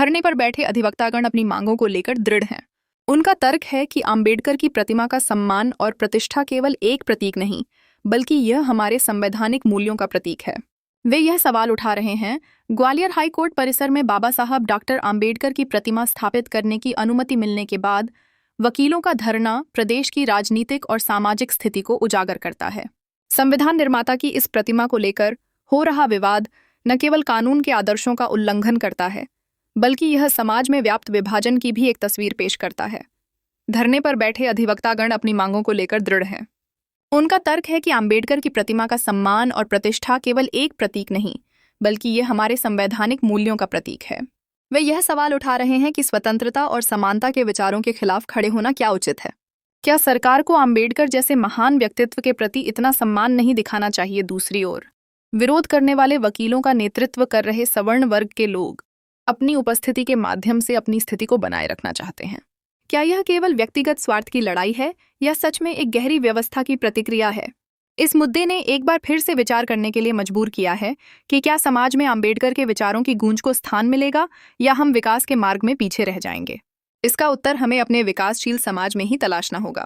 धरने पर बैठे अधिवक्तागण अपनी मांगों को लेकर दृढ़ हैं। उनका तर्क है कि आम्बेडकर की प्रतिमा का सम्मान और प्रतिष्ठा केवल एक प्रतीक नहीं, बल्कि यह हमारे संवैधानिक मूल्यों का प्रतीक है। वे यह सवाल उठा रहे हैं, ग्वालियर हाई कोर्ट परिसर में बाबा साहब डॉक्टर आम्बेडकर की प्रतिमा स्थापित करने की अनुमति मिलने के बाद वकीलों का धरना प्रदेश की राजनीतिक और सामाजिक स्थिति को उजागर करता है। संविधान निर्माता की इस प्रतिमा को लेकर हो रहा विवाद न केवल कानून के आदर्शों का उल्लंघन करता है, बल्कि यह समाज में व्याप्त विभाजन की भी एक तस्वीर पेश करता है। धरने पर बैठे अधिवक्तागण अपनी मांगों को लेकर दृढ़ हैं। उनका तर्क है कि आम्बेडकर की प्रतिमा का सम्मान और प्रतिष्ठा केवल एक प्रतीक नहीं, बल्कि ये हमारे संवैधानिक मूल्यों का प्रतीक है। वे यह सवाल उठा रहे हैं कि स्वतंत्रता और समानता के विचारों के खिलाफ खड़े होना क्या उचित है। क्या सरकार को आम्बेडकर जैसे महान व्यक्तित्व के प्रति इतना सम्मान नहीं दिखाना चाहिए? दूसरी ओर विरोध करने वाले वकीलों का नेतृत्व कर रहे सवर्ण वर्ग के लोग अपनी उपस्थिति के माध्यम से अपनी स्थिति को बनाए रखना चाहते हैं। क्या यह केवल व्यक्तिगत स्वार्थ की लड़ाई है या सच में एक गहरी व्यवस्था की प्रतिक्रिया है? इस मुद्दे ने एक बार फिर से विचार करने के लिए मजबूर किया है कि क्या समाज में आम्बेडकर के विचारों की गूंज को स्थान मिलेगा या हम विकास के मार्ग में पीछे रह जाएंगे। इसका उत्तर हमें अपने विकासशील समाज में ही तलाशना होगा।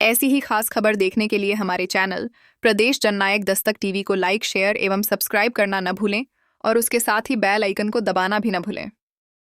ऐसी ही खास खबर देखने के लिए हमारे चैनल प्रदेश जननायक दस्तक टीवी को लाइक, शेयर एवं सब्सक्राइब करना न भूलें और उसके साथ ही बेल आइकन को दबाना भी न भूलें।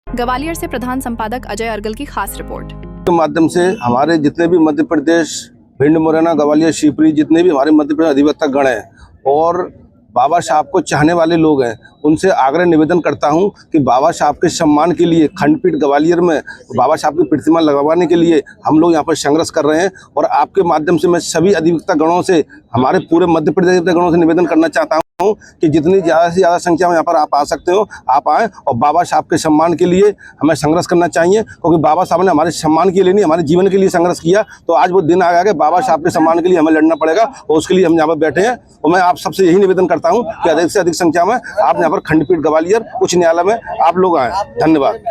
ग्वालियर से प्रधान संपादक अजय अर्गल की खास रिपोर्ट के माध्यम से हमारे जितने भी मध्य प्रदेश, भिंड, मुरैना, ग्वालियर, शिवपुरी, जितने भी हमारे मध्य प्रदेश अधिवक्ता गण हैं और बाबा साहब को चाहने वाले लोग हैं, उनसे आग्रह निवेदन करता हूं कि बाबा साहब के सम्मान के लिए खंडपीठ ग्वालियर में बाबा साहब की प्रतिमा लगवाने के लिए हम लोग यहां पर संघर्ष कर रहे हैं। और आपके माध्यम से मैं सभी अधिवक्ता गणों से, हमारे पूरे मध्य प्रदेश अधिवक्ता गणों से निवेदन करना चाहता हूं कि जितनी ज़्यादा से ज़्यादा संख्या में यहाँ पर आप आ सकते हो, आप आएँ और बाबा साहब के सम्मान के लिए हमें संघर्ष करना चाहिए, क्योंकि बाबा साहब ने हमारे सम्मान के लिए नहीं, हमारे जीवन के लिए संघर्ष किया। तो आज वो दिन आ गया कि बाबा साहब के सम्मान के लिए हमें लड़ना पड़ेगा और उसके लिए हम यहाँ पर बैठे हैं। और मैं आप सबसे यही निवेदन करता हूँ कि अधिक से अधिक संख्या में आप यहाँ पर खंडपीठ ग्वालियर उच्च न्यायालय में आप लोग आएँ। धन्यवाद।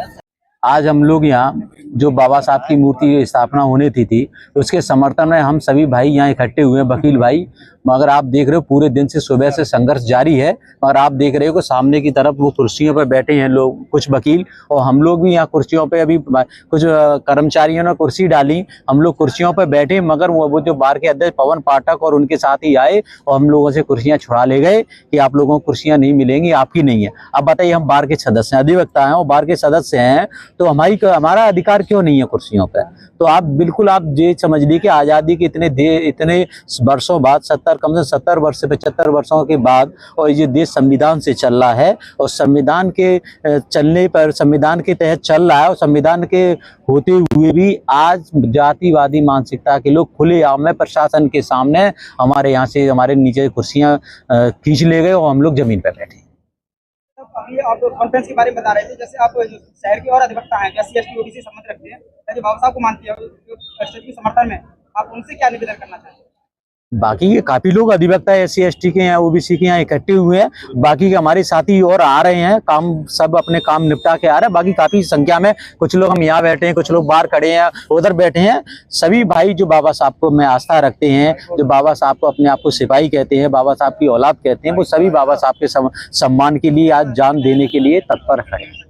आज हम लोग यहाँ जो बाबा साहब की मूर्ति की स्थापना होने थी उसके समर्थन में हम सभी भाई यहाँ इकट्ठे हुए हैं, वकील भाई। मगर आप देख रहे हो पूरे दिन से सुबह से संघर्ष जारी है। मगर आप देख रहे हो कि सामने की तरफ वो कुर्सियों पर बैठे हैं लोग, कुछ वकील, और हम लोग भी यहाँ कुर्सियों पे, अभी कुछ कर्मचारियों ने कुर्सी डाली, हम लोग कुर्सियों पर बैठे। मगर वो जो बार के अध्यक्ष पवन पाठक और उनके साथ ही आए और हम लोगों से कुर्सियाँ छुड़ा ले गए कि आप लोगों को कुर्सियाँ नहीं मिलेंगी, आपकी नहीं है। अब बताइए, हम बार के सदस्य हैं, अधिवक्ता हैं और बार के सदस्य हैं, तो हमारा अधिकार क्यों नहीं है कुर्सियों पर? तो आप बिल्कुल आप ये समझ ली कि आज़ादी के इतने वर्षों बाद, कम से 70 वर्ष से 75 वर्षों के बाद, और ये देश संविधान से चल रहा है और संविधान के चलने पर, संविधान के तहत चल रहा है और संविधान के होते हुए भी आज जातिवादी मानसिकता के लोग खुलेआम में प्रशासन के सामने हमारे यहाँ से, हमारे नीचे कुर्सियाँ खींच ले गए और हम लोग जमीन पर बैठे। अभी आप कॉन्फ्रेंस के बारे में बता रहे थे, जैसे आप शहर के और अधिवक्ता हैं, SC ST OBC संबंध रखते हैं, जो बाबा साहब को मानती है, के समर्थन में आप उनसे क्या निवेदन करना चाहते हैं? बाकी के काफी लोग अधिवक्ता SC ST के यहाँ, OBC के यहाँ इकट्ठे हुए हैं। बाकी के हमारे साथी और आ रहे हैं, काम सब अपने काम निपटा के आ रहे हैं। बाकी काफी संख्या में कुछ लोग हम यहाँ बैठे हैं, कुछ लोग बाहर खड़े हैं, उधर बैठे हैं। सभी भाई जो बाबा साहब को में आस्था रखते हैं, जो बाबा साहब को अपने आप को सिपाही कहते हैं, बाबा साहब की औलाद कहते हैं, वो सभी बाबा साहब के सम्मान के लिए आज जान देने के लिए तत्पर खड़े हैं।